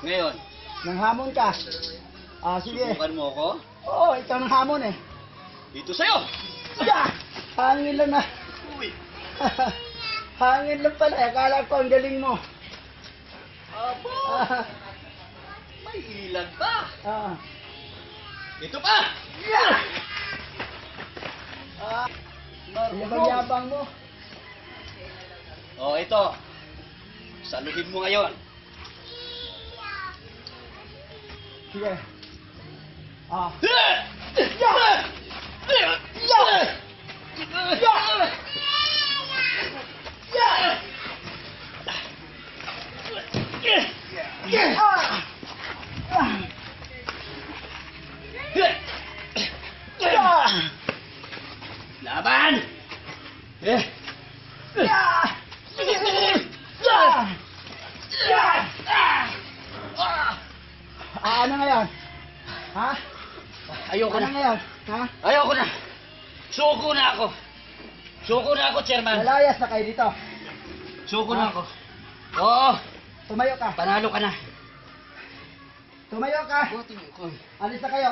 Ngayon, Nanghamon ka. Sige. subukan mo ako? Oo, ikaw nang hamon eh. Dito sa'yo! Yeah! Hangin lang na. Uy! Hangin lang pala. Akala ko ang galing mo. Aba! May ilag pa! Ah. Ito pa! Yeah! Marunong! Yabang-yabang mo. Oh, ito. Saluhin mo ngayon. Sige. Ah. Yeah! Yeah! Yeah! Yeah! Yeah! Ah! Yeah! Laban! Yeah! Yeah! Yeah! Ano ngayon? Ha? Ayoko Ano na. ngayon? Ha? Ayoko na. Suko na ako. Suko na ako, chairman. Lalayas na kayo dito. Suko na ako. Oo, Tumayo ka. panalo ka na. Tumayo ka. Buti mo ko. Alis na kayo.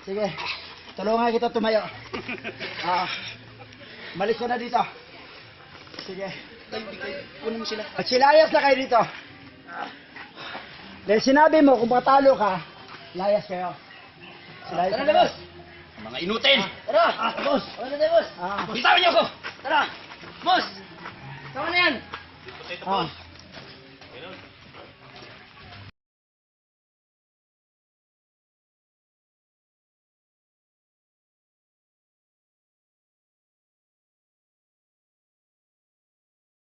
Sige. Tulungan kita tumayo. Malis ka na dito. Sige. Kunin mo sila. At silayas na kayo dito. Dahil sinabi mo, kung patalo ka, layas kayo. Silayas Tara na na, kayo. boss. Mga inutin. Tara! Boss. Ano na, boss? Ah. Bitawan niyo ako. Tara. Boss. Tama na yan. Ito, Ah.